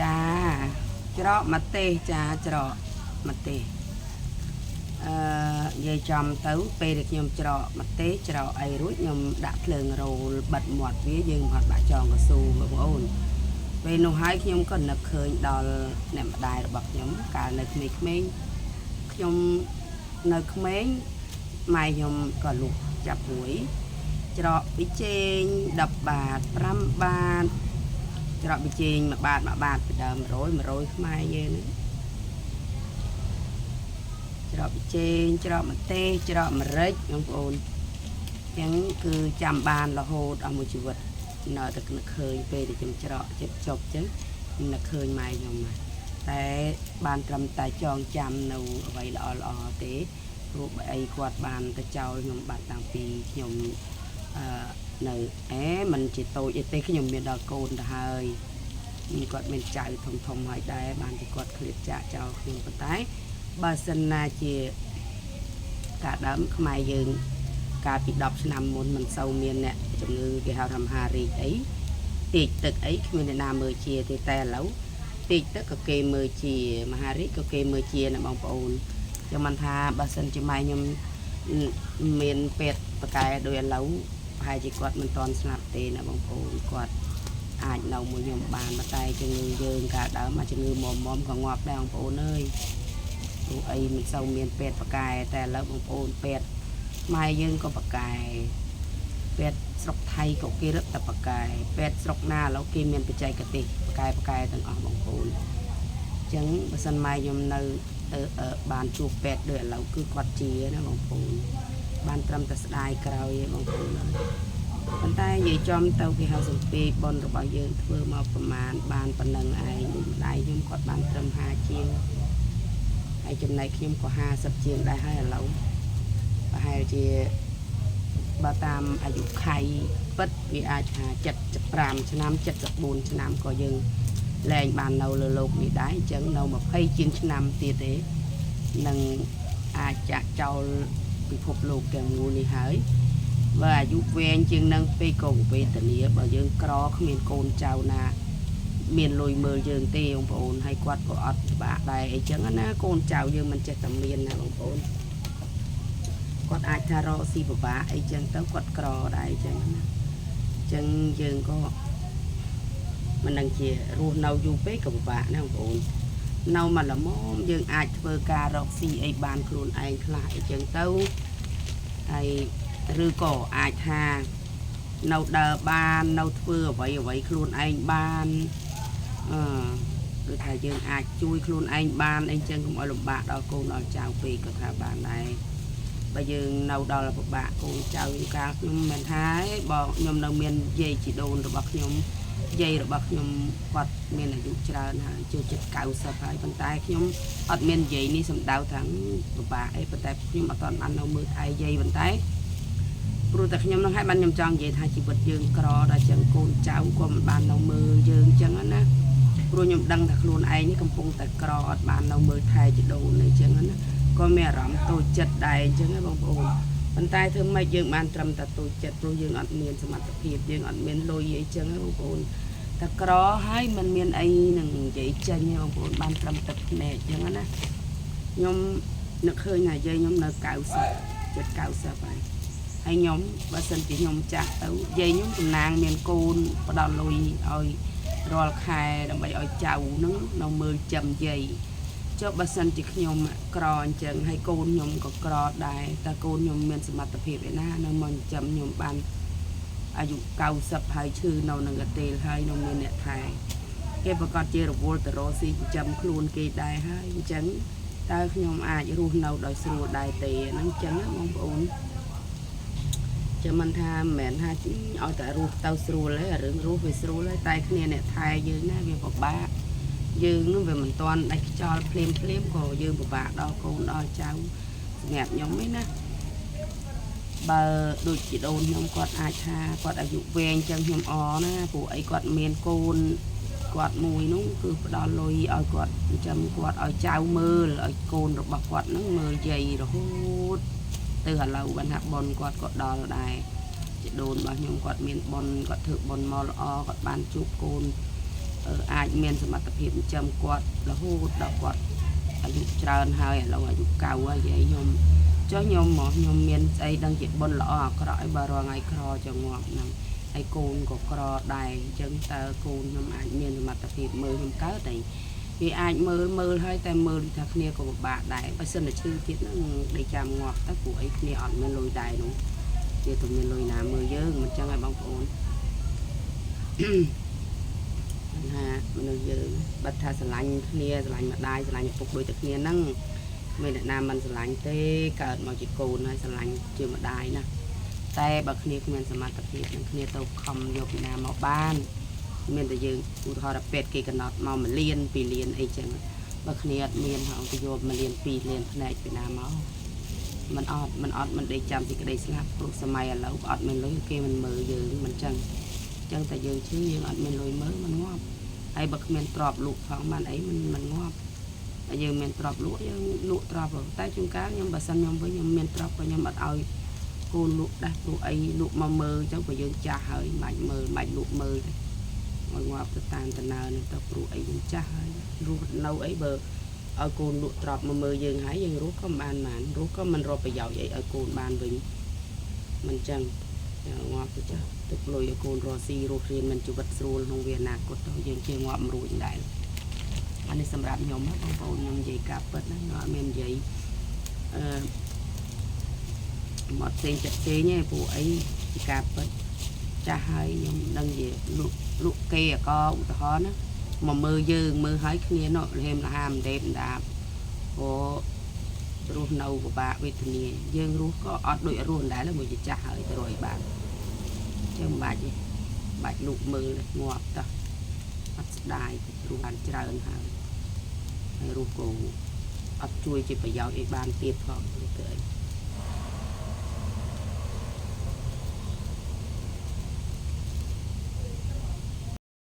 จ้าច្រកមកទេសចាច្រកមកទេសនិយាយចំទៅពេលដែលខ្ញុំច្រកមកទេសច្រកអីរួចខ្ញុំដាក់ភ្លើងរោលបិទមាត់វាយើងមកដាក់ចងកស៊ូបងប្អូនពេលនោះហើយខ្ញុំក៏នឹកឃើញដល់អ្នកម្ដាយរបស់ខ្ញុំកាលនៅក្មេងៗខ្ញុំនៅក្មេងម៉ែខ្ញុំក៏លុះចាប់រួយច្រកពីជែង10 បាត 5 បាតច្រកពីជែង1 បាត 1 បាតពីដើម100ខ្មែរយើងហ្នឹងច្រកពីជែងច្រកមកទេសច្រកម្រេចបងប្អូនអញ្ចឹងគឺចាំបានរហូតអស់មួយជីវិតនៅតែនឹកឃើញពេលដែលខ្ញុំច្រកចិត្តចប់អញ្ចឹងនឹកឃើញម៉ែខ្ញុំតែបានត្រឹមតែចងចាំនៅអ្វីល្អៗទេព្រោះអីគាត់បានទៅចោលខ្ញុំបាត់តាំងពីខ្ញុំនៅมันជាតូចទេខ្ញុំមានដល់កូនទៅហើយគាត់មានចៅធំហើយដែរបានតែគាត់ឃ្លាតចាកចោលខ្ញុំប៉ុន្តែបើសិនណាជាការដើមខ្មែរយើងកាលពី10 ឆ្នាំមុនមិនសូវមានអ្នកជំងឺគេហៅថាមហារីកអីតិចទឹកអីគ្មានអ្នកណាមើលជាទេតែឥឡូវតិចទឹកក៏គេមើលជាមហារីកក៏គេមើលជាណាបងប្អូនចាំមិនថាបើសិនជាម៉ែខ្ញុំមានពេទ្យបកែដោយឥឡូវប្រហែលជាគាត់មិនទាន់ស្លាប់ទេណាបងប្អូនគាត់អាចនៅមួយខ្ញុំបានតែជំងឺយើងកាលដើមមកជំងឺមុំក៏ងាប់ដែរបងប្អូនអើយព្រោះអីមិនសូវមានពេទ្យបកែតែឥឡូវបងប្អូនពេទ្យម៉ែយើងក៏បកែពេទ្យស្រុកថៃក៏គេរឹតតែបកែពេទ្យស្រុកណាឥឡូវគេមានបច្ចេកទេសបកែទាំងអស់បងប្អូនអញ្ចឹងបើសិនម៉ែខ្ញុំនៅបានជួបពេទ្យដូចឥឡូវគឺគាត់ជាណាបងប្អូនបានត្រឹមតែស្ដាយក្រោយឯងបងប្អូនប៉ុន្តែនិយាយចំទៅគេហៅសំពីប៉ុនរបស់យើងធ្វើមកប្រមាណបានប៉ុណ្ណឹងឯងដូចម្ដាយខ្ញុំគាត់បានត្រឹម50 ជាងហើយចំណែកខ្ញុំក៏50 ជាងដែរហើយឥឡូវប្រហែលជាបើតាមអាយុខៃពិតវាអាចថា75 ឆ្នាំ74 ឆ្នាំក៏យើងលែងបាននៅលើโลกនេះដែរអញ្ចឹងនៅ20 ជាងឆ្នាំទៀតទេនឹងអាចចាក់ចោលពិភពលោកទាំងមូលនេះហើយបើអាយុវែងជាងនឹងពេកក៏វេទនាបើយើងក្រគ្មានកូនចៅណាមានលុយមើលយើងទេបងប្អូនហើយគាត់ក៏អត់ពិបាកដែរអីចឹងណាកូនចៅយើងមិនចេះតែមានណាបងប្អូនគាត់អាចថារកស៊ីពិបាកអីចឹងទៅគាត់ក្រដែរអញ្ចឹងណាអញ្ចឹងយើងក៏មិនដឹងជារស់នៅយូរពេកក៏ពិបាកណាបងប្អូននៅមកល្មមយើងអាចធ្វើការរកស៊ីអីបានខ្លួនឯងខ្លះអីចឹងទៅហើយឬក៏អាចថានៅដើរបាននៅធ្វើអ្វីខ្លួនឯងបានដូចថាយើងអាចជួយខ្លួនឯងបានអីចឹងកុំឲ្យលំបាកដល់កូនដល់ចៅពេកក៏ថាបានដែរបើយើងនៅដល់ពិបាកកូនចៅកាលខ្ញុំមិនថាទេបើខ្ញុំនៅមានយាយជីដូនរបស់ខ្ញុំយាយរបស់ខ្ញុំគាត់មានអាយុច្រើនហើយចូលចិត្ត90ហើយប៉ុន្តែខ្ញុំអត់មានយាយនេះសម្ដៅថាពិបាកអីប៉ុន្តែខ្ញុំអត់ទាន់បាននៅមើលថែយាយប៉ុន្តែព្រោះតែខ្ញុំនឹងឲ្យបានខ្ញុំចង់និយាយថាជីវិតយើងក្រដល់ចឹងកូនចៅក៏មិនបាននៅមើលយើងចឹងណាព្រោះខ្ញុំដឹងថាខ្លួនឯងនេះកំពុងតែក្រអត់បាននៅមើលថែជីដូនអីចឹងណាក៏មានអារម្មណ៍តូចចិត្តដែរអញ្ចឹងណាបងប្អូនប៉ុន្តែធ្វើម៉េចយើងបានត្រឹមតែតូចចិត្តព្រោះយើងអត់មានសមត្ថភាពយើងអត់មានលុយអីចឹងណាបងប្អូនតែក្រហើយมันមានអីនឹងនិយាយចេញបងប្អូនបានត្រឹមទឹកភ្នែកអញ្ចឹងណាខ្ញុំនឹកឃើញថាយាយខ្ញុំនៅ90 70ហើយខ្ញុំបើសិនជាខ្ញុំចាស់ទៅយាយខ្ញុំតំណាងមានកូនផ្ដល់លុយឲ្យរាល់ខែដើម្បីឲ្យចៅនឹងនៅមើលចាំយាយចុះបើសិនជាខ្ញុំក្រអញ្ចឹងហើយកូនខ្ញុំក៏ក្រដែរតែកូនខ្ញុំមានសមត្ថភាពឯណានៅមកចាំខ្ញុំបានអាយុ90ហើយឈឺនៅនឹងកទេលហើយនៅមានអ្នកថែគេប្រកាសជារវល់ទៅរកស៊ីចិញ្ចឹមខ្លួនគេដែរហើយអញ្ចឹងតើខ្ញុំអាចរស់នៅដោយស្រួលដែរទេហ្នឹងអញ្ចឹងបងប្អូនចាំមិនថាមិនមែនថាឲ្យតែរស់ទៅស្រួលទេរឿងរស់វាស្រួលទេតែគ្នាអ្នកថែយើងណាវាពិបាកយើងនឹងវាមិនទាន់ដាច់ខ្យល់ភ្លាមក៏យើងពិបាកដល់កូនដល់ចៅសម្រាប់ខ្ញុំឯណាបើដូចជីដូនខ្ញុំគាត់អាចថាគាត់អាយុវែងចឹងខ្ញុំអណាព្រោះអីគាត់មានកូនគាត់មួយនោះគឺផ្ដល់លុយឲ្យគាត់ចាំគាត់ឲ្យចៅមើលឲ្យកូនរបស់គាត់នឹងមើលយាយរហូតទៅឥឡូវបានថាប៉ុនគាត់ក៏ដល់ដែរជីដូនរបស់ខ្ញុំគាត់មានប៉ុនគាត់ធ្វើប៉ុនមកល្អគាត់បានជួបកូន អាចមានសមត្ថភាពចិញ្ចឹមគាត់រហូតដល់គាត់អាយុច្រើនហើយឥឡូវអាយុ90ហើយយាយខ្ញុំចុះខ្ញុំមានស្អីដឹងជាបុណ្យល្អអាក្រក់ឲ្យបើរងថ្ងៃក្រចងាប់ហ្នឹងហើយកូនក៏ក្រដែរអញ្ចឹងតើកូនខ្ញុំអាចមានសមត្ថភាពមើលខ្ញុំកើតអីវាអាចមើលហើយតែមើលថាគ្នាក៏ពិបាកដែរបើសិនតែឈឺទៀតហ្នឹងដេកចាំងាប់ទៅព្រោះអីគ្នាអត់មានលុយដែរនោះវាទៅមានលុយណាមើលយើងមិនចឹងហើយបងប្អូនណាមនុស្សយើងបាត់ថាស្រឡាញ់គ្នាស្រឡាញ់ម្ដាយស្រឡាញ់ឪពុកដូចតែគ្នាហ្នឹងមានអ្នកណាមិនស្រឡាញ់ទេកើតមកជាកូនហើយស្រឡាញ់ជាម្ដាយណាតែបើគ្នាគ្មានសមត្ថភាពនឹងគ្នាទៅខំយកពីណាមកបានមានតែយើងឧទាហរណ៍ពេទ្យគេកំណត់មក1លាន2លានអីចឹងបើគ្នាអត់មានហៅទៅយក1លាន2លានផ្នែកពីណាមកមិនដេកចាំពីក្តីស្លាប់ព្រោះសម័យឥឡូវអត់មានលុយគេមិនមើលយើងមិនចឹងតែយើងឈឺយើងអត់មានលុយមើលមិនងាប់ហើយបើគ្មានទ្រព្យលក់ផងបានអីមិនងាប់តែយើងមានទ្រព្យលក់យើងលក់ទ្រព្យតែជួនកាលខ្ញុំបើសិនខ្ញុំវិញខ្ញុំមានទ្រព្យក៏ខ្ញុំអត់ឲ្យកូនលក់ដែរព្រោះអីលក់មកមើលចឹងបើយើងចាស់ហើយមិនបាច់លក់មើលទេមកងាប់ទៅតាមដំណើរនេះទៅព្រោះអីយើងចាស់ហើយរស់នៅអីបើឲ្យកូនលក់ទ្រព្យមកមើលយើងហើយយើងរស់ក៏មិនបានរស់ក៏មិនរកប្រយោជន៍អីឲ្យកូនបានវិញមិនចឹងងាប់ទៅចាស់ទឹកលុយឲ្យកូនរស់ស៊ីរស់រៀនមិនជីវិតស្រួលក្នុងវាអនាគតទៅយើងជាងាប់មិនរួចដែរអានេះសម្រាប់ខ្ញុំបងប្អូនខ្ញុំនិយាយការពិតណាអត់មាននិយាយមកផ្សេងចិត្តផ្សេងទេព្រោះអីជាការពិតចាស់ហើយខ្ញុំដឹងជាលក់គេក៏ឧទាហរណ៍ណាមកមើលយើងមើលឲ្យគ្នានោះលហេមលហាមដេបដាបអូរស់នៅពិបាកវេទនាយើងរស់ក៏អត់ដូចរស់ដែរមួយជាចាស់ហើយទៅរយបានចឹងបាច់លក់មើលងាប់តោះអត់ស្ដាយរស់បានច្រើនហើយរស់ក៏អត់ជួយជាប្រយោជន៍ឲ្យបានទៀតផងទៅអី